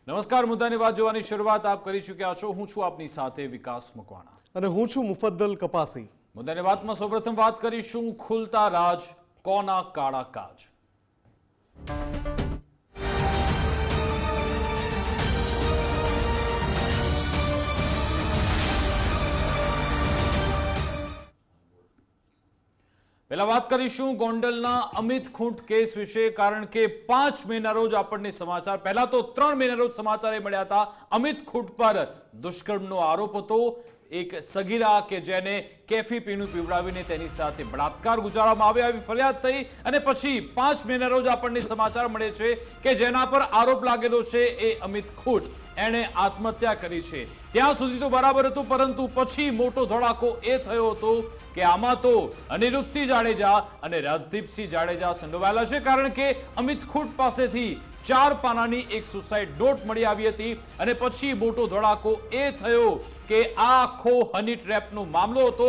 નમસ્કાર, મુદ્દાની વાત જોવાની શરૂઆત આપ કરી ચૂક્યા છો। હું છું આપની સાથે વિકાસ મકવાણા અને હું છું મુફદ્દલ કપાસી। મુદ્દાની વાતમાં સૌપ્રથમ વાત કરીશું ખુલતા રાજ કોના કાળા કાજ। પહેલા વાત કરીશું ગોંડલના અમિત ખૂંટ કેસ વિશે, કારણ કે 5 મેના રોજ આપણને સમાચાર, પહેલા તો 3 મેના રોજ સમાચાર એ મળ્યા હતા અમિત ખૂંટ પર દુષ્કર્મનો આરોપ હતો। એક સગીરા કે જેને કેફી પીણું પીવડાવીને તેની સાથે બળાત્કાર ગુજારવામાં આવ્યો આવી ફરિયાદ થઈ, અને પછી 5 મેના રોજ આપણને સમાચાર મળે છે કે જેના પર આરોપ લાગેલો છે એ અમિત ખૂંટ એણે આત્મહત્યા કરી છે। ત્યાં સુધી તો બરાબર હતું, પરંતુ પછી મોટો ધડાકો એ થયો હતો કે આમાં તો અનિરુદ્ધસિંહ જાડેજા અને રાજદીપસિંહ જાડેજા સંડોવાયેલા છે, કારણ કે અમિત ખૂંટ પાસેથી 4 પાનાની એક સુસાઇડ નોટ મળી આવી હતી, અને પછી મોટો ધડાકો એ થયો કે આ આખો હની ટ્રેપનો મામલો હતો।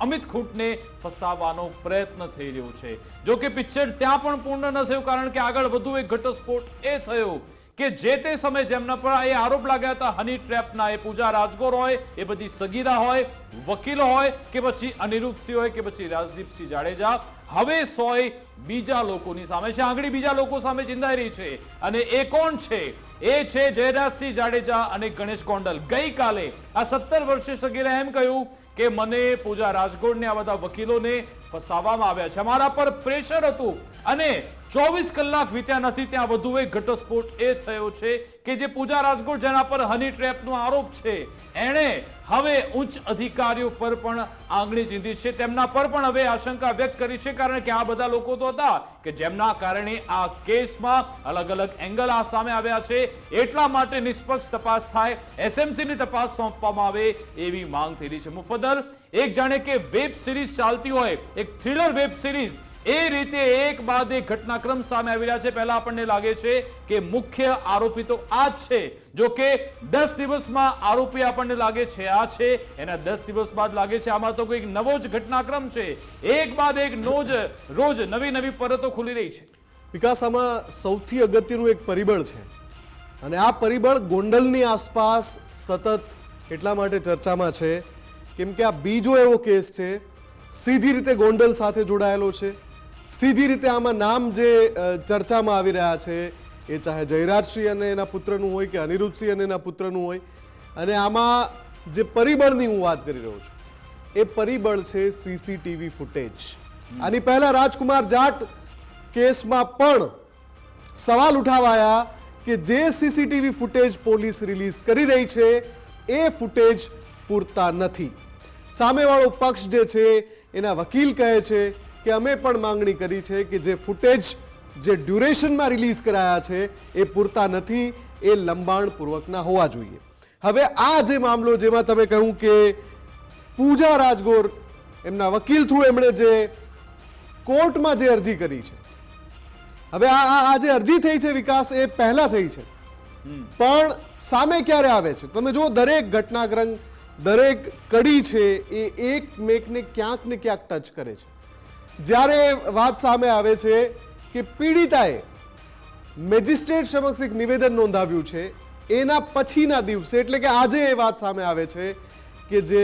અમિત ખૂંટને ફસાવવાનો પ્રયત્ન થઈ રહ્યો છે। જો કે પિક્ચર ત્યાં પણ પૂર્ણ ન થયું, કારણ કે આગળ વધુ એક ઘટસ્ફોટ એ થયો કે જે તે સમયે જેમના પર એ આરોપ લાગ્યા હતા હની ટ્રેપના, એ પૂજા રાજગોર હોય, એ બધી સગીરા હોય, વકીલો હોય, કે પછી અનિરુદ્ધસિંહ હોય, કે પછી રાજદીપસિંહ જાડેજા, હવે 100 બીજા લોકોની સામે છે, આંગળી બીજા લોકો સામે ચિંતાઈ રહી છે। અને એ કોણ છે? એ છે જયરાજસિંહ જાડેજા અને ગણેશ ગોંડલ। ગઈકાલે આ 17 વર્ષીય સગીરા એમ કહ્યું કે મને પૂજા રાજગોરને આ બધા વકીલોને ફસાવવામાં આવ્યા છે, અમારા પર પ્રેશર હતું, અને 24 કલાક વીત્યા નથી ત્યાં વધુ એક ઘટસ્ફોટ એ થયો છે કે જે પૂજા રાજગોર, જેના પર હની ટ્રેપનો આરોપ છે, એણે હવે ઉચ્ચ અધિકારીઓ પર પણ આંગળી ચીંધી છે, તેમના પર પણ હવે આશંકા વ્યક્ત કરી છે, કારણ કે આ બધા લોકો તો હતા કે જેમના કારણે આ કેસમાં અલગ અલગ એંગલ આ સામે આવ્યા છે। એટલા માટે નિષ્પક્ષ તપાસ થાય, એસએમસીની તપાસ સોંપવામાં આવે એવી માંગ થઈ રહી છે। મુફદ્દલ, એક જાણે કે વેબ સિરીઝ ચાલતી હોય, એક થ્રિલર વેબ સિરીઝ, એ રીતે એક બાદ એક ઘટનાક્રમ સામે આવી રહ્યા છે। પહેલા આપણને લાગે છે કે મુખ્ય આરોપી તો આ જ છે, જો કે 10 દિવસમાં આરોપી આપણને લાગે છે આ છે, એના 10 દિવસ બાદ લાગે છે આમાં તો કોઈક નવો જ ઘટનાક્રમ છે। એક બાદ એક રોજ નવી પરતો ખુલી રહી છે। વિકાસ, આમાં સૌથી અગત્યનું એક પરિબળ છે, અને આ પરિબળ ગોંડલની આસપાસ સતત એટલા માટે ચર્ચામાં છે કેમ કે આ બીજો એવો કેસ છે સીધી રીતે ગોંડલ સાથે જોડાયેલો છે। સીધી રીતે આમાં નામ જે ચર્ચામાં આવી રહ્યા છે એ ચાહે જયરાજસિંહ અને એના પુત્રનું હોય કે અનિરુદ્ધસિંહ અને એના પુત્રનું હોય, અને આમાં જે પરિબળની હું વાત કરી રહ્યો છું એ પરિબળ છે સીસીટીવી ફૂટેજ। આની પહેલા રાજકુમાર જાટ કેસમાં પણ સવાલ ઉઠાવાયા કે જે સીસીટીવી ફૂટેજ પોલીસ રિલીઝ કરી રહી છે એ ફૂટેજ પૂરતા નથી। સામેવાળો પક્ષ જે છે એના વકીલ કહે છે કે અમે પણ માંગણી કરી છે કે જે ફૂટેજ જે ડ્યુરેશનમાં રિલીઝ કરાયા છે એ પૂરતા નથી, એ લંબાણપૂર્વકના હોવા જોઈએ। હવે આ જે મામલો, જેમાં તમે કહ્યું કે પૂજા રાજગોર એમના વકીલ થ્રુ એમણે જે કોર્ટમાં જે અરજી કરી છે, હવે આ જે અરજી થઈ છે વિકાસ, એ પહેલા થઈ છે, પણ સામે ક્યારે આવે છે? તમે જો દરેક ઘટનાક્રમ, દરેક કડી છે એ એક મેકને ક્યાંક ને ક્યાંક ટચ કરે છે। જ્યારે વાત સામે આવે છે કે પીડિતાએ મેજિસ્ટ્રેટ સમક્ષ એક નિવેદન નોંધાવ્યું છે, એના પછીના દિવસે, એટલે કે આજે એ વાત સામે આવે છે કે જે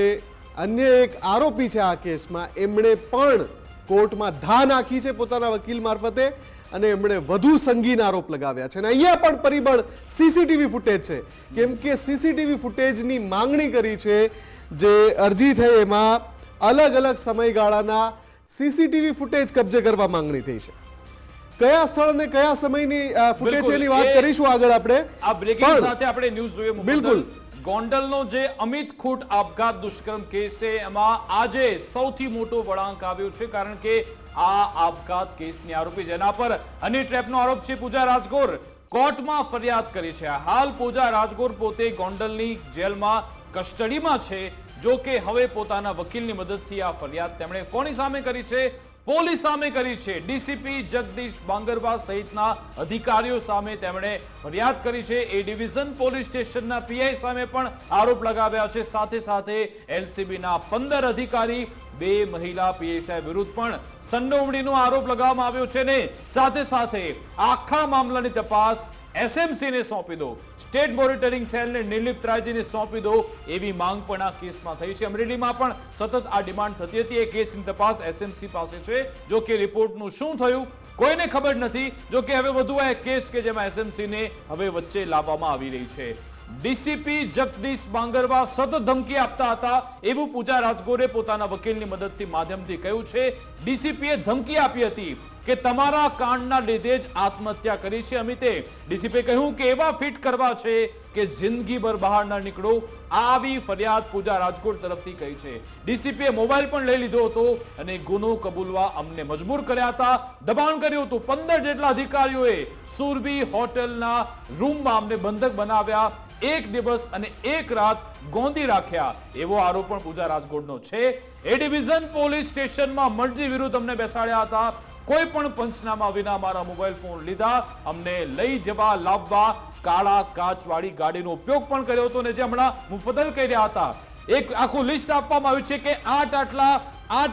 અન્ય એક આરોપી છે આ કેસમાં, એમણે પણ કોર્ટમાં ધા નાખી છે પોતાના વકીલ મારફતે, અને એમણે વધુ સંગીન આરોપ લગાવ્યા છે। અને અહીંયા પણ પરિબળ સીસીટીવી ફૂટેજ છે, કેમ કે સીસીટીવી ફૂટેજની માંગણી કરી છે। જે અરજી થઈ એમાં અલગ અલગ સમયગાળાના સીસીટીવી ફૂટેજ કબજે કરવા માંગણી થઈ છે। કયા સ્થળ ને કયા સમયની ફૂટેજ છે એની વાત કરીશું આગળ આપણે। આ બ્રેકિંગ સાથે આપણે ન્યૂઝ જોઈએ। બિલકુલ, ગોંડલનો જે અમિત ખૂંટ આપઘાત દુષ્કર્મ કેસ છે, એમાં આજે સૌથી મોટો વળાંક આવ્યો છે, કારણ કે આ આપઘાત કેસની આરોપી, જેના પર હની ટ્રેપનો આરોપ છે, પૂજા રાજગોર, કોર્ટમાં ફરિયાદ કરી છે। હાલ પૂજા રાજગોર પોતે ગોંડલની જેલમાં કસ્ટડીમાં છે। જો કે હવે પોતાના વકીલની મદદથી આ ફરિયાદ તેમણે કોની સામે કરી છે? પોલીસ સામે કરી છે। ડીસીપી જગદીશ બાંગરવા સહિતના અધિકારીઓ સામે તેમણે ફરિયાદ કરી છે। એ ડિવિઝન પોલીસ સ્ટેશનના પીઆઈ સામે પણ આરોપ લગાવ્યા છે। સાથે સાથે એલસીબીના 15 અધિકારી, 2 મહિલા પીએસઆઈ વિરુદ્ધ પણ સંડોવણીનો આરોપ લગાવવામાં આવ્યો છે, ને સાથે સાથે આખા મામલાની તપાસ એસએમસી ને સોંપી દો, સ્ટેટ મોનિટરિંગ સેલને નિર્લિપ્ત રાજ્યને સોંપી દો, એવી માંગ પણ આ કેસમાં થઈ છે. અમરેલીમાં પણ સતત આ ડિમાન્ડ થતી હતી. એ કેસની તપાસ એસએમસી પાસે છે. જો કે રિપોર્ટનું શું થયું કોઈને ખબર નથી. જો કે હવે વધુ એક કેસ કે જેમાં એસએમસી ને હવે વચ્ચે લાવવામાં આવી રહી છે. ડીસીપી જગદીશ બાંગરવા સતત ધમકી આપતા હતા એવું પૂજા રાજગોરે પોતાના વકીલની મદદથી માધ્યમથી કહ્યું છે. ડીસીપીએ ધમકી આપી હતી કે તમારા કાંડના લીધે જ આત્મહત્યા કરી છે અમિતે. ડીસીપીએ કહ્યું કે એવા ફિટ કરવા છે કે જિંદગીભર બહાર ન નીકળો. આવી ફરિયાદ પૂજા રાજકોટ તરફથી કહી છે. ડીસીપીએ મોબાઈલ પણ લઈ લીધો હતો અને ગુનો કબૂલવા અમને મજબૂર કર્યા હતા, દબાણ કર્યું હતું. 15 જેટલા અધિકારીઓએ સુરભી હોટલના રૂમમાં અમને બંધક બનાવ્યા, એક દિવસ અને એક રાત ગોંધી રાખ્યા, એવો આરોપ પણ પૂજા રાજગોટનો છે. એ ડિવિઝન પોલીસ સ્ટેશનમાં મરજી વિરુદ્ધ અમને બેસાડ્યા હતા. કોઈ પણ પંચનામા વિના મારા મોબાઈલ ફોન લીધા, અમને લઈ જવા લાવવા કાળા કાચવાળી ગાડીનો ઉપયોગ પણ કર્યો હતો. ને જે હમણાં મુફદ્દલ કહી રહ્યા હતા, એક આખું લિસ્ટ આપવામાં આવ્યું છે કે આઠ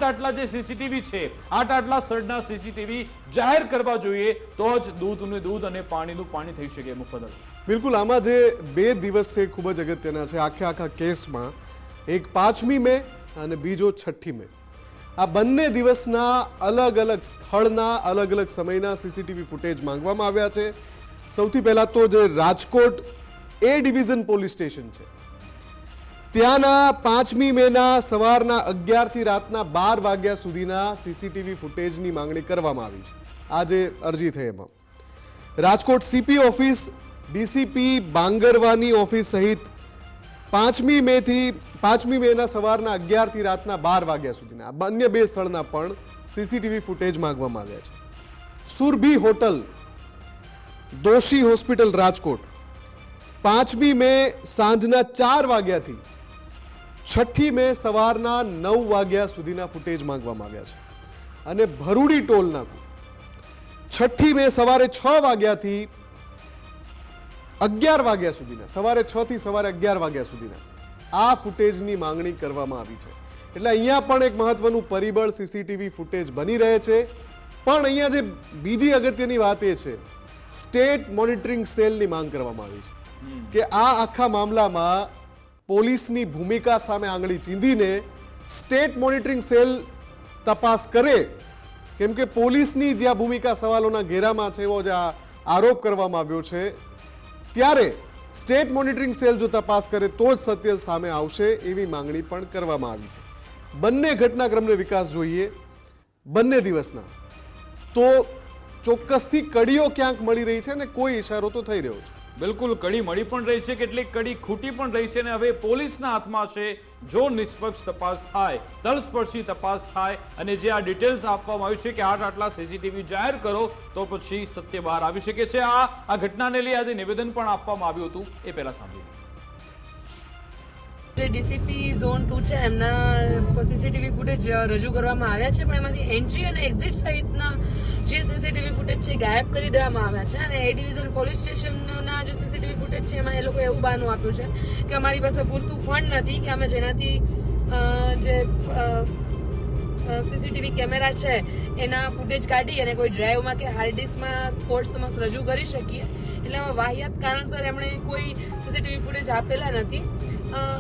આટલા જે સીસીટીવી છે, આટલા સડના સીસીટીવી જાહેર કરવા જોઈએ, તો જ દૂધનું દૂધ અને પાણીનું પાણી થઈ શકે. મુફદ્દલ બિલકુલ, આમાં જે 2 દિવસ છે ખૂબ જ અગત્યના છે આખા કેસમાં. એક 5મી મે અને બીજો 6ઠી મે. આ બંને દિવસના અલગ અલગ સ્થળના અલગ અલગ સમયના સીસીટીવી ફૂટેજ માંગવામાં આવ્યા છે. સૌથી પહેલા તો જે રાજકોટ એ ડિવિઝન પોલીસ સ્ટેશન છે ત્યાંના 5મી મેના સવારના 11 થી રાતના 12 વાગ્યા સુધીના સીસીટીવી ફૂટેજની માંગણી કરવામાં આવી છે. આ જે અરજી થઈ એમાં રાજકોટ સીપી ઓફિસ, ડીસીપી બાંગરવાની ઓફિસ સહિત 5મી મેના સવારના 11 થી રાતના 12 વાગ્યા સુધીના અન્ય 2 સ્થળના પણ સીસીટીવી ફૂટેજ માંગવામાં આવ્યા છે. સુરભી હોટલ, દોશી હોસ્પિટલ રાજકોટ 5મી મે સાંજના 4 વાગ્યાથી 6ઠી મે સવારના 9 વાગ્યા સુધીના ફૂટેજ માંગવામાં આવ્યા છે. અને ભરૂડી ટોલ નાકું 6ઠી મે સવારે 6 વાગ્યાથી 11 વાગ્યા સુધીના, સવારે 6 થી સવારે 11 વાગ્યા સુધીના આ ફૂટેજની માંગણી કરવામાં આવી છે. એટલે અહીંયા પણ એક મહત્વનું પરિબળ સીસીટીવી ફૂટેજ બની રહે છે. પણ અહીંયા જે બીજી અગત્યની વાત એ છે, સ્ટેટ મોનિટરિંગ સેલની માંગ કરવામાં આવી છે કે આ આખા મામલામાં પોલીસની ભૂમિકા સામે આંગળી ચીંધીને સ્ટેટ મોનિટરિંગ સેલ તપાસ કરે. કેમ કે પોલીસની જે આ ભૂમિકા સવાલોના ઘેરામાં છે, એવો જે આરોપ કરવામાં આવ્યો છે, ત્યારે સ્ટેટ મોનિટરિંગ સેલ જો તપાસ કરે તો જ સત્ય સામે આવશે, એવી માંગણી પણ કરવામાં આવી છે. બંને ઘટનાક્રમને વિકાસ જોઈએ બંને દિવસના, તો ચોક્કસથી કડીઓ ક્યાંક મળી રહી છે અને કોઈ ઇશારો તો થઈ રહ્યો છે. બિલકુલ, કડી મળી પણ રહી છે, કેટલીક કડી ખૂટી પણ રહી છે. અને હવે પોલીસના હાથમાં છે, જો નિષ્પક્ષ તપાસ થાય, તલસ્પર્શી તપાસ થાય અને જે આ ડિટેલ્સ આપવામાં આવી છે કે આટલા સીસીટીવી જાહેર કરો, તો પછી સત્ય બહાર આવી શકે છે. આ ઘટનાને લઈ આજે નિવેદન પણ આપવામાં આવ્યું હતું, એ પહેલા સાંભળીએ. જે ડીસીપી ઝોન 2 છે એમના સીસીટીવી ફૂટેજ રજૂ કરવામાં આવ્યા છે, પણ એમાંથી એન્ટ્રી અને એક્ઝિટ સહિતના જે સીસીટીવી ફૂટેજ છે ગાયબ કરી દેવામાં આવ્યા છે. અને એ ડિવિઝન પોલીસ સ્ટેશનના જે સીસીટીવી ફૂટેજ છે એમાં એ લોકોએ એવું બહાનું આપ્યું છે કે અમારી પાસે પૂરતું ફંડ નથી કે અમે જેનાથી જે સીસીટીવી કેમેરા છે એના ફૂટેજ કાઢી અને કોઈ ડ્રાઈવમાં કે હાર્ડ ડિસ્કમાં કોર્ટ સમક્ષ રજૂ કરી શકીએ. એટલે આમાં વાહિયાત કારણસર એમણે કોઈ સીસીટીવી ફૂટેજ આપેલા નથી.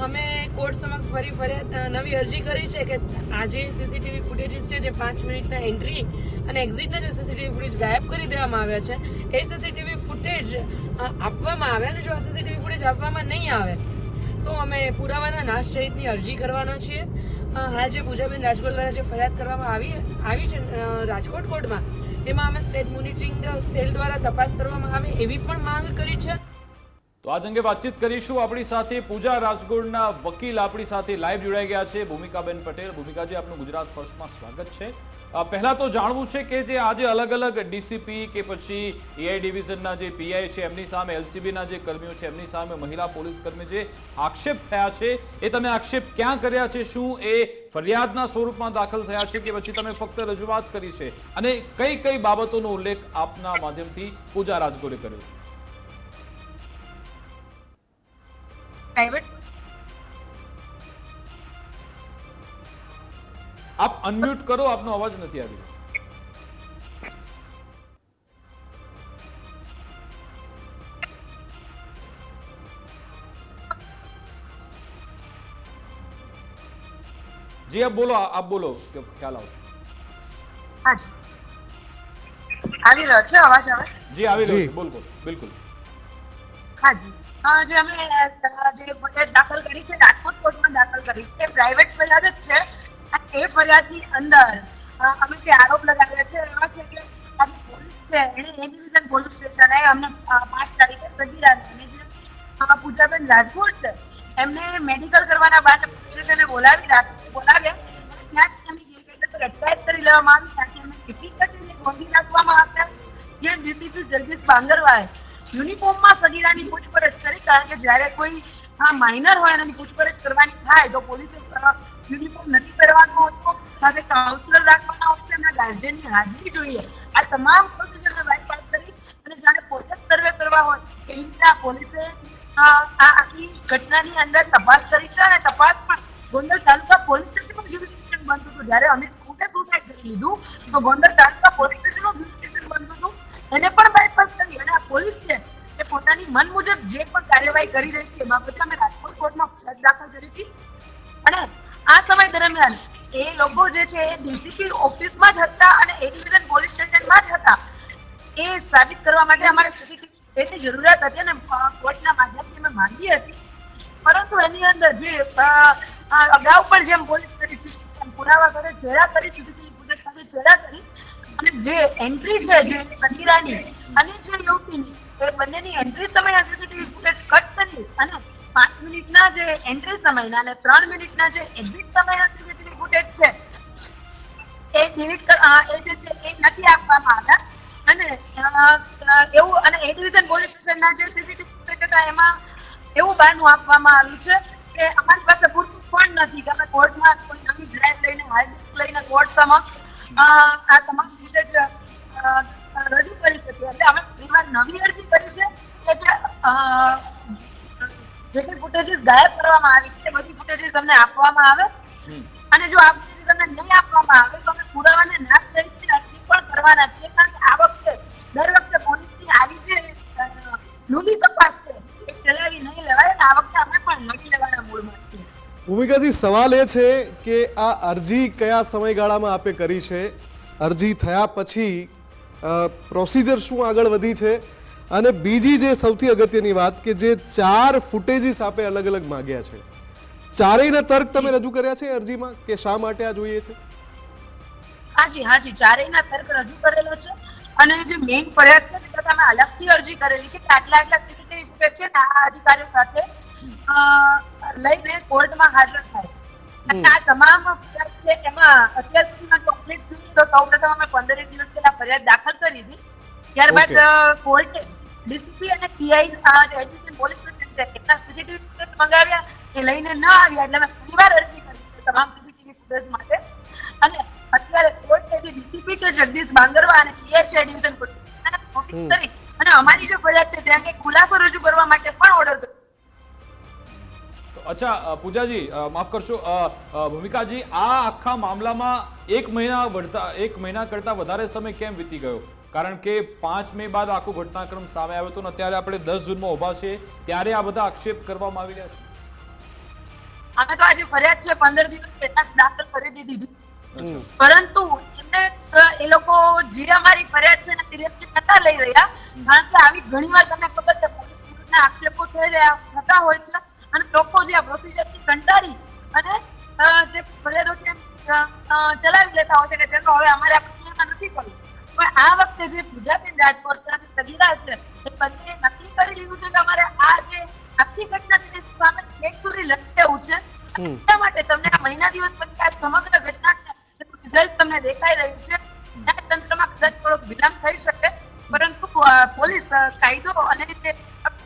અમે કોર્ટ સમક્ષ ફરી ફરિયાદ નવી અરજી કરી છે કે આ જે સીસીટીવી ફૂટેજીસ છે, જે 5 મિનિટના એન્ટ્રી અને એક્ઝિટના જે સીસીટીવી ફૂટેજ ગાયબ કરી દેવામાં આવ્યા છે, એ સીસીટીવી ફૂટેજ આપવામાં આવે. અને જો આ સીસીટીવી ફૂટેજ આપવામાં નહીં આવે તો અમે પુરાવાના નાશ સહિતની અરજી કરવાના છીએ. હાલ જે પૂજાબેન રાજગોર દ્વારા જે ફરિયાદ કરવામાં આવી છે રાજકોટ કોર્ટમાં, એમાં અમે સ્ટેટ મોનિટરિંગ સેલ દ્વારા તપાસ કરવામાં આવે એવી પણ માંગ કરી છે. તો આજ અંગે વાતચીત કરીશું. આપણી સાથે પૂજા રાજગોરના વકીલ આપણી સાથે લાઈવ જોડાઈ ગયા છે, ભૂમિકાબેન પટેલ. ભૂમિકાજી, આપનું ગુજરાત ફર્સ્ટમાં સ્વાગત છે. પહેલા તો જાણવું છે કે જે આજે અલગ અલગ ડીસીપી કે પછી એઆઈ ડિવિઝનના જે પીઆઈ છે એમની સામે, એલસીબીના જે કર્મીઓ છે એમની સામે, મહિલા પોલીસ કર્મી જે આક્ષેપ થયા છે, એ તમે આક્ષેપ ક્યાં કર્યા છે? શું એ ફરિયાદના સ્વરૂપમાં દાખલ થયા છે કે પછી તમે ફક્ત રજૂઆત કરી છે? અને કઈ કઈ બાબતોનો ઉલ્લેખ આપના માધ્યમથી પૂજા રાજગોરે કર્યો છે? આપ અનમ્યુટ કરો, આપનો અવાજ નથી આવી રહ્યો. જી આપ બોલો તો ખ્યાલ આવશે. હાજી આવી રહ્યો છે અવાજ હવે? જી આવી રહ્યો જી. છે, બોલ બિલકુલ. હાજી જે અમે જે ફરિયાદ દાખલ કરી છે રાજકોટ કોર્ટમાં દાખલ કરી છે પ્રાઇવેટ ફરિયાદ જ છે. અને એ ફરિયાદની અંદર અમે જે આરોપ લગાવ્યા છે એવા છે કે આપણી પોલીસ છે એણે એ ડિવિઝન પોલીસ સ્ટેશને અમને 5 તારીખે સગીરાને અને જે પૂજાબેન રાજગોર છે એમને મેડિકલ કરવાના બહાને પોલીસ સ્ટેશને બોલાવ્યા ત્યાં જ એમની ગેરકાયદેસર અટકાયત કરી લેવામાં આવી. ત્યાંથી એમને કેટલીક કચેરીએ રોકી રાખવામાં આવ્યા. જે ડીસીપી જગદીશ બાંગરવાએ યુનિફોર્મમાં સગીરાની પૂછપરછ કરી, કારણ કે જ્યારે કોઈ માઇનર હોય એની પૂછપરછ કરવાની થાય તો પોલીસે યુનિફોર્મ નથી પહેરવાનો હોતો, સાથે કાઉન્સલર રાખવાના હોય છે, એમના ગાર્જિયનની હાજરી જોઈએ. આ તમામ પ્રોસિજરને બાયપાસ કરી અને જાણે પોતે સર્વે કરવા હોય એવી રીતે પોલીસે આ આખી ઘટનાની અંદર તપાસ કરી છે. અને તપાસમાં ગોંડલ તાલુકા પોલીસ સ્ટેશનનું જ્યુરિસ્ડિક્શન બનતું હતું. જ્યારે અમિત ખૂટે સુસાઇડ કરી લીધું તો ગોંડલ તાલુકા પોલીસ સ્ટેશનનું જ્યુરિસ્ડિક્શન બનતું હતું, એને પણ બાયપાસ કરી. અને આ પોલીસ છે એ પોતાની મન મુજબ જે પણ કાર્યવાહી કરી રહી હતી એ બાબતે અમે રાજકોટ કોર્ટમાં ફરિયાદ દાખલ કરી હતી. અને આ સમય દરમિયાન એ લોકો જે છે એ ડીસીપી ઓફિસમાં જ હતા અને એ ડિવિઝન પોલીસ સ્ટેશનમાં જ હતા. એ સાબિત કરવા માટે અમારે સીસીટીવી જરૂરિયાત હતી અને કોર્ટના માધ્યમથી અમે માંગી હતી. પરંતુ એની અંદર જે અગાઉ પણ જેમ પોલીસ કરી પુરાવા સાથે ચેડા કરી, સીસીટીવી ફૂટેજ સાથે ચેડા કરી અને જે એન્ટ્રી છે જે સગીરાની અને જે યુવતીની એ બંનેની એન્ટ્રી સમયના સીસીટીવી ફૂટેજ કટ કરી અને 5 મિનિટના જે એન્ટ્રી સમયના અને 3 મિનિટના જે એક્ઝિટ સમયના સીસીટીવી ફૂટેજ છે એ ડિલીટ એ જે છે એ નથી આપવામાં આવ્યા. અને એવું અને એ ડિવિઝન પોલીસ સ્ટેશનના જે સીસીટીવી ફૂટેજ હતા એમાં એવું બહાનું આપવામાં આવ્યું છે કે અમારી પાસે પૂરતું ફંડ નથી કે અમે કોર્ટમાં કોઈ નવી ડ્રાઈવ લઈને હાર્ડ ડિસ્ક લઈને કોર્ટ સમક્ષ આ તમામ ફૂટેજ રજૂ કરી શકીએ. એટલે અમે ઘણીવાર નવી અરજી કરી છે કે જે ફૂટેજીસ ગાયબ કરવામાં આવી છે બધી ફૂટેજીસ અમને આપવામાં આવે. અને જો આ ફૂટેજીસ અમને નહીં આપવામાં આવે તો અમે પુરાવાને નાશ તરીકે અરજી પણ કરવાના છીએ. કારણ કે આ વખતે દર વખતે પોલીસની આવી જે લૂલી તપાસ છે એ ચલાવી નહીં લેવાય. આ વખતે અમે પણ લડી લેવાના મૂડમાં છીએ. ભૂમિકાજી, સવાલ એ છે કે આ અરજી કયા સમયગાળામાં આપે કરી છે, અરજી થયા પછી પ્રોસિજર શું આગળ વધી છે, અને બીજી જે સૌથી અગત્યની વાત કે જે 4 ફૂટેજીસ આપે અલગ અલગ માંગ્યા છે, ચારેયના તર્ક તમે રજૂ કર્યા છે અરજીમાં કે શા માટે આ જોઈએ છે? હાજી ચારેયના તર્ક રજૂ કરેલો છે. અને જે મેઇન ફરિયાદ છે તે અમે અલગથી અરજી કરેલી છે કે આટલા સીસીટીવી ફૂટેજ છે ને આ અધિકારીઓ સાથે લઈને કોર્ટમાં હાજર થાય. અને આ તમામ ફરિયાદ છે એમાં અત્યાર સુધીમાં કમ્પ્લીટ સુધી તો સૌપ્રથમ અમે 15 દિવસ પહેલા ફરિયાદ દાખલ કરી હતી. ત્યારબાદ કોર્ટે ડીસીપી અને પીઆઈ એજન્સી પોલીસ સ્ટેશન છે કેટલા સીસીટીવી ફૂટેજ મંગાવ્યા એ લઈને ન આવ્યા એટલે અમે ફરીવાર અરજી કરી છે તમામ સીસીટીવી ફૂટેજ માટે. અને અત્યારે કોર્ટે જે ડીસીપી છે જગદીશ બાંગરવા અને પીઆઈ છે ડિવિઝન પોલીસ નોટિસ કરી અને અમારી જે ફરિયાદ છે ત્યાં કંઈક ખુલાસો રજૂ કરવા માટે પણ ઓર્ડર કર્યો. અચ્છા પૂજાજી, માફ કરશો ભૂમિકાજી, આ આખા મામલામાં 1 મહિના કરતા વધારે સમય કેમ વીતી ગયો? કારણ કે 5 મે બાદ આખો ઘટનાક્રમ સામે આવ્યો હતો ને અત્યારે આપણે 10 જૂનમાં ઉભા છે ત્યારે આ બધા આક્ષેપ કરવામાં આવી રહ્યા છે. અમે તો આજે ફરિયાદ છે 15 દિવસ પહેલા દાખલ કરી દીધી, પરંતુ એમને એ લોકો જે અમારી ફરિયાદ છે એને સિરિયસલી નતા લઈ રહ્યા. કારણ કે આવી ઘણીવાર તમને ખબર છે પોલીસ વિરુદ્ધના આક્ષેપો થતા હોય છે અને લોકો જે આ પ્રોસિજરથી કંટાળી અને જે ફરિયાદો છે ચલાવી લેતા હોય છે કે ચલો હવે અમારે આ પ્રક્રિયામાં નથી કરવું. પણ આ વખતે જે પૂજાબેન રાજગોર છે અને સગીરા છે એ બંને નક્કી કરી લીધું છે કે અમારે આ જે આખી ઘટના છે સામે છેક સુધી લડી દેવું છે. એટલા માટે તમને આ મહિના દિવસ પછી આ સમગ્ર ઘટના રિઝલ્ટ તમને દેખાઈ રહ્યું છે. ન્યાયતંત્રમાં કદાચ થોડોક વિલંબ થઈ શકે, પરંતુ પોલીસ કાયદો અને જે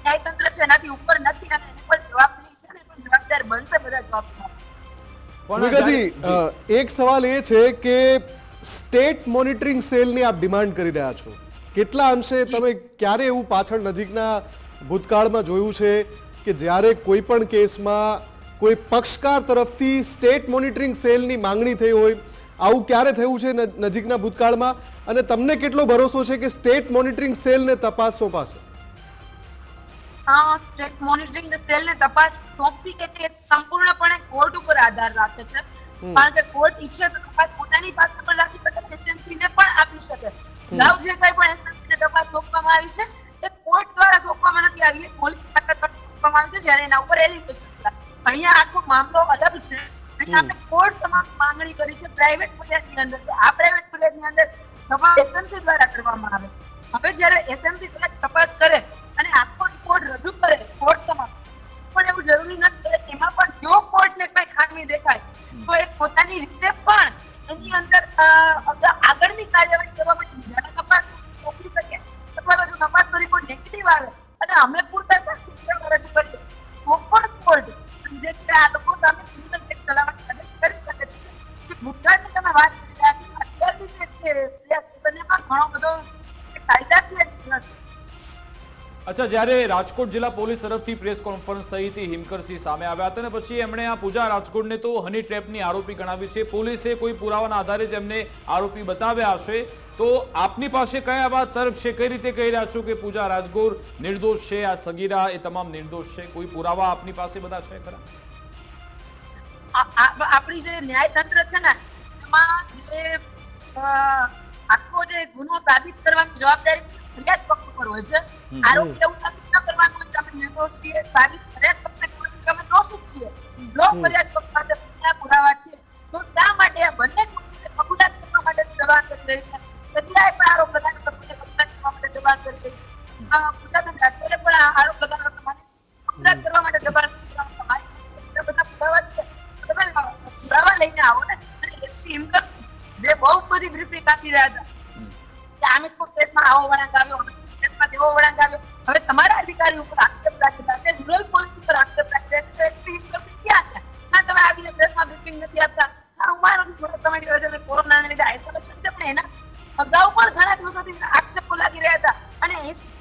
ન્યાયતંત્ર છે એનાથી ઉપર નથી અને એની પર જવાબદારી છે ને પણ જવાબદાર બનશે બધા જવાબદાર. ભૂમિકાજી, એક સવાલ એ છે કે સ્ટેટ મોનિટરિંગ સેલની આપ ડિમાન્ડ કરી રહ્યા છો. કેટલા અંશે તમે ક્યારે એવું પાછળ નજીકના ભૂતકાળમાં જોયું છે કે જ્યારે કોઈ પણ કેસમાં કોઈ પક્ષકાર તરફથી સ્ટેટ મોનિટરિંગ સેલની માંગણી થઈ હોય? આવું ક્યારે થયું છે નજીકના ભૂતકાળમાં? અને તમને કેટલો ભરોસો છે કે સ્ટેટ મોનિટરિંગ સેલને તપાસ સોંપાશે? સ્ટેટ મોનિટરિંગ સેલને તપાસ સોંપવી કે તે સંપૂર્ણપણે કોર્ટ ઉપર આધાર રાખે છે. કારણ કે કોર્ટ ઈચ્છે તો તપાસ પોતાની પાસે પણ રાખી શકે, એસએમસી ને પણ આપી શકે. અગાઉ જે કંઈ પણ એસએમસી ને તપાસ સોંપવામાં આવી છે એ કોર્ટ દ્વારા સોંપવામાં નથી આવી, એ પોલીસ દ્વારા સોંપવામાં આવી છે જ્યારે એના ઉપર એલિગેશન છે. અહીંયા આખો મામલો અલગ છે. અહીંયા આપણે કોર્ટ સમક્ષ માંગણી કરી છે પ્રાઇવેટ ફરિયાદની અંદર, કે આ પ્રાઇવેટ ફરિયાદની અંદર તપાસ એસએમસી દ્વારા કરવામાં આવે. હવે જ્યારે એસએમસી તપાસ કરે અને આખો રિપોર્ટ રજૂ કરે કોર્ટ સમક્ષ, પણ એવું જરૂરી નથી કે એમાં પણ જો કોર્ટને કઈ ખામી દેખાય તો એ પોતાની રીતે પણ એની અંદર આગળની કાર્યવાહી કરવા માટે બીજાને તપાસ સોંપી શકે, અથવા તો જો તપાસનો રિપોર્ટ નેગેટિવ આવે અને અમે પૂરતા સાક્ષી પુરાવા રજૂ કરીએ તો પણ કોર્ટ જે છે આ લોકો સામે ક્રિમિનલ કેસ ચલાવવાની આદેશ કરી શકે છે. જે ગુજરાતની તમે વાત કરી રહ્યા છો, અત્યારની જે છે બંનેમાં ઘણો બધો કાયદાકીય નથી. અચ્છા, જ્યારે રાજકોટ જિલ્લા પોલીસ તરફથી પ્રેસ કોન્ફરન્સ થઈ હતી, હિમકરસિંહ સામે આવ્યા હતા અને પછી એમણે આ પૂજા રાજકોટને તો હની ટ્રેપની આરોપી ગણાવી છે. પોલીસે કોઈ પુરાવાના આધારે જ એમને આરોપી બતાવ્યા હશે, તો આપની પાસે કયા આવા તર્ક છે? કઈ રીતે કહી રહ્યા છો કે પૂજા રાજગોર નિર્દોષ છે, આ સગીરા એ તમામ નિર્દોષ છે? કોઈ પુરાવા આપની પાસે બધા છે ખરા? આપણી જે ન્યાયતંત્ર છે ને એમાં જે આખો જે ગુનો સાબિત કરવાની જવાબદારી ફરિયાદ પક્ષ ઉપર હોય છે. આરોપી એવું સાબિત ન કરવાનું કે અમે નિર્દોષ છીએ, સાબિત ફરિયાદ પક્ષને કહેવાનું કે અમે દોષિત છીએ. જો ફરિયાદ પક્ષ પાસે પૂરા પુરાવા છે તો શા માટે આ બંને કબૂલાત કરવા માટે દબાણ કરી રહી છે? સગીરાએ પણ આરોપ લગાવ્યો તો કબૂલાત કરવા માટે દબાણ કરી રહી છે. પૂજાબેન રાજગોરે પણ આરોપ લગાવ્યો તો કબૂલાત કરવા માટે દબાણ કરી રહી છે. મારી બધા પુરાવા છે, તમે પુરાવા લઈને આવો ને. અને એસપી હિમકર જે બહુ બધી બ્રીફિંગ આપી રહ્યા હતા કે આમિરપુર કેસમાં આવો વળાંક આવ્યો, કેસમાં તેવો વળાંક આવ્યો. હવે તમારા અધિકારી ઉપર આક્ષેપ રાખેલા છે, રૂરલ પોલીસ ઉપર આક્ષેપ રાખેલા છે, એસપી હિમકર ક્યાં છે? ના તમે આવીને પ્રેસમાં બ્રીફિંગ નથી આપતા. હું માનું છું તમારી પાસે કોરોનાને લીધે આઇસોલેશન છે, પણ એના અગાઉ પણ ઘણા દિવસોથી આક્ષેપો લાગી રહ્યા હતા. અને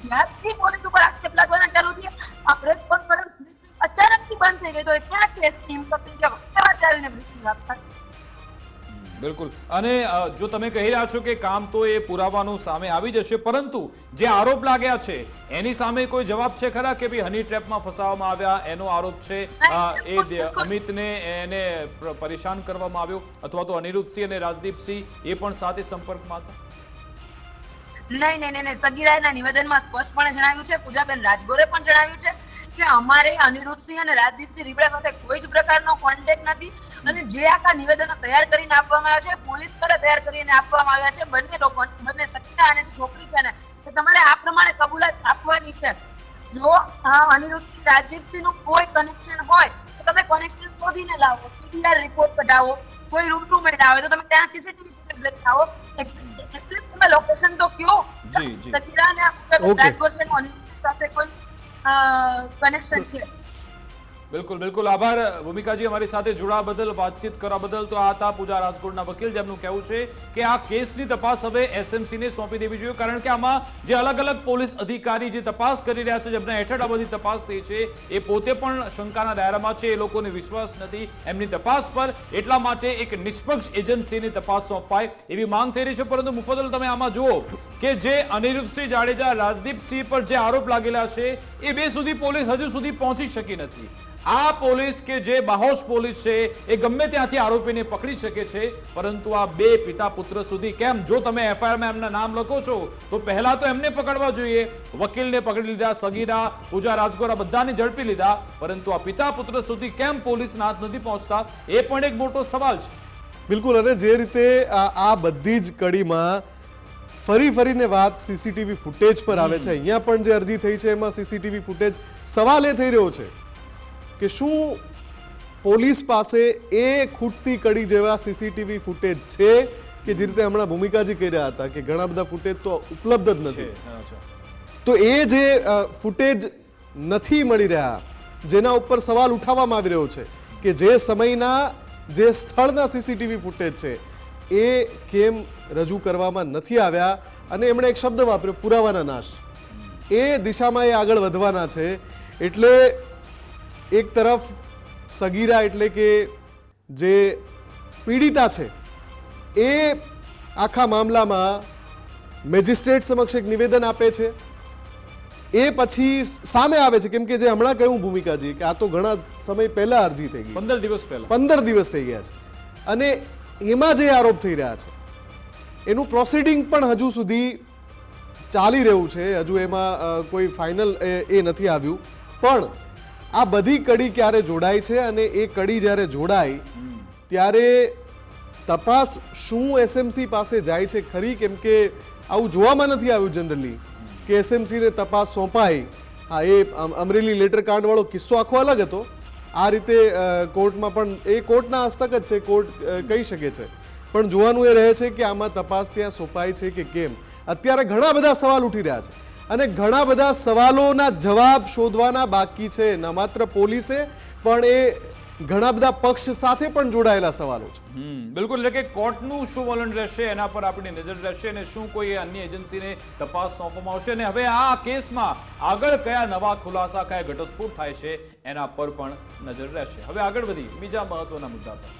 જ્યારથી પોલીસ ઉપર આક્ષેપ લાગવાના ચાલુ થયા, આ પ્રેસ કોન્ફરન્સ અચાનકથી બંધ થઈ ગઈ. તો ક્યાં છે એસપી હિમકર સિંહ જે વખતે આવીને બ્રીફિંગ આપતા? બિલકુલ. અને જો તમે કહી રહ્યા છો કે કામ તો એ પુરાવાનું સામે આવી જશે, પરંતુ જે આરોપ લાગ્યા છે એની સામે કોઈ જવાબ છે ખરા કે ભાઈ હની ટ્રેપમાં ફસાવવામાં આવ્યા એનો આરોપ છે, એ અમિતને એને પરેશાન કરવામાં આવ્યો, અથવા તો અનિરુદ્ધસિંહ અને રાજદીપસિંહ એ પણ સાથે સંપર્કમાં હતા? નહીં. સગીરાના નિવેદનમાં સ્પષ્ટપણે જણાવ્યું છે, પૂજાબેન રાજગોરે પણ જણાવ્યું છે કે અમારે અનિરુદ્ધસિંહ અને રાજદીપસિંહ રીબડા સાથે કોઈ જ પ્રકારનો કોન્ટેક્ટ નથી. અને જે આખા નિવેદનો તૈયાર કરીને આપવામાં આવ્યા છે, પોલીસ દ્વારા તૈયાર કરીને આપવામાં આવ્યા છે બંને લોકો, બંને સગીરા અને છોકરી છે ને, કે તમારે આ પ્રમાણે કબૂલાત આપવાની છે. જો અનિરુદ્ધસિંહ રાજદીપસિંહ નું કોઈ કનેક્શન હોય તો તમે કનેક્શન શોધીને લાવો, સીડીઆર રિપોર્ટ કઢાવો, કોઈ રૂબરૂ આવે તો તમે ત્યાં સીસીટીવી ફૂટેજ લઈને આવો, એટલીસ્ટ તમે લોકેશન તો કયો. સગીરા અને રાજગોર છે અનિરુદ્ધસિંહ સાથે કોઈ કનેક્શન છે? બિલકુલ. આભાર ભૂમિકાજી, અમારી સાથે જોડાવા બદલ, વાતચીત કરવા બદલ. તો આ હતા પૂજા રાજકોટના વકીલ, જેમનું કહેવું છે કે આ કેસની તપાસ હવે એસએમસીને સોંપી દેવી જોઈએ, કારણ કે આમાં જે અલગ અલગ પોલીસ અધિકારી જે તપાસ કરી રહ્યા છે, જેમના હેઠળ આ બધી તપાસ થઈ છે, એ પોતે પણ શંકાના દાયરામાં છે. એ લોકોને વિશ્વાસ નથી એમની તપાસ પર, એટલા માટે એક નિષ્પક્ષ એજન્સીની તપાસ સોંપાય એવી માંગ થઈ રહી છે. પરંતુ મુફદ્દલ, તમે આમાં જુઓ કે જે અનિરુદ્ધસિંહ જાડેજા, રાજદીપસિંહ પર જે આરોપ લાગેલા છે એ બે સુધી પોલીસ હજુ સુધી પહોંચી શકી નથી. આ પોલીસ કે જે બાહોશ પોલીસ છે એ ગમે ત્યાંથી આરોપીને પકડી શકે છે, પરંતુ આ બે પિતા પુત્ર સુધી કેમ? જો તમે એફઆઈઆરમાં એમના નામ લખો છો તો પહેલા તો એમને પકડવા જોઈએ. વકીલને પકડી લીધા, સગીરા, પૂજા રાજગોર, બધાને ઝડપી લીધા, પરંતુ આ પિતા પુત્ર સુધી કેમ પોલીસના હાથ નથી પહોંચતા? એ પણ એક મોટો સવાલ છે. બિલકુલ. અને જે રીતે આ બધી જ કડીમાં ફરીને વાત સીસીટીવી ફૂટેજ પર આવે છે, અહીંયા પણ જે અરજી થઈ છે એમાં સીસીટીવી ફૂટેજ, સવાલ એ થઈ રહ્યો છે કે શું પોલીસ પાસે એ ખૂટતી કડી જેવા સીસીટીવી ફૂટેજ છે કે જે રીતે હમણાં ભૂમિકાજી કહી રહ્યા હતા કે ઘણા બધા ફૂટેજ તો ઉપલબ્ધ જ નથી. તો એ જે ફૂટેજ નથી મળી રહ્યા, જેના ઉપર સવાલ ઉઠાવવામાં આવી રહ્યો છે કે જે સમયના, જે સ્થળના સીસીટીવી ફૂટેજ છે એ કેમ રજૂ કરવામાં નથી આવ્યા? અને એમણે એક શબ્દ વાપર્યો, પુરાવાના નાશ. એ દિશામાં એ આગળ વધવાના છે. એટલે એક તરફ સગીરા એટલે કે જે પીડિતા છે એ આખા મામલામાં મેજિસ્ટ્રેટ સમક્ષ એક નિવેદન આપે છે, એ પછી સામે આવે છે, કેમ કે જે હમણાં કહ્યું ભૂમિકાજી કે આ તો ઘણા સમય પહેલા અરજી થઈ ગઈ, 15 દિવસ પહેલા, 15 દિવસ થઈ ગયા છે. અને એમાં જે આરોપ થઈ રહ્યા છે એનું પ્રોસિડિંગ પણ હજુ સુધી ચાલી રહ્યું છે, હજુ એમાં કોઈ ફાઇનલ એ નથી આવ્યું. પણ આ બધી કડી ક્યારે જોડાય છે અને એ કડી જ્યારે જોડાય ત્યારે તપાસ શું એસએમસી પાસે જાય છે ખરી? કેમ કે આવું જોવામાં નથી આવ્યું જનરલી કે એસએમસીને તપાસ સોંપાય. હા, એ અમરેલી લેટર કાંડ વાળો કિસ્સો આખો અલગ હતો. આ રીતે કોર્ટમાં પણ એ કોર્ટના હસ્તક જ છે, કોર્ટ કહી શકે છે. પણ જોવાનું એ રહે છે કે આમાં તપાસ ત્યાં સોંપાય છે કે કેમ. અત્યારે ઘણા બધા સવાલ ઉઠી રહ્યા છે અને ઘણા બધા સવાલોના જવાબ શોધવાના બાકી છે. ન માત્ર પોલીસે પણ એ ઘણા બધા પક્ષ સાથે પણ જોડાયેલા સવાલો છે. બિલકુલ, એટલે કે કોર્ટનું શું વલણ રહેશે એના પર આપણી નજર રહેશે અને શું કોઈ અન્ય એજન્સીને તપાસ સોંપવામાં આવશે અને હવે આ કેસમાં આગળ કયા નવા ખુલાસા, કયા ઘટસ્ફોટ થાય છે એના પર પણ નજર રહેશે. હવે આગળ વધી બીજા મહત્વના મુદ્દા પર.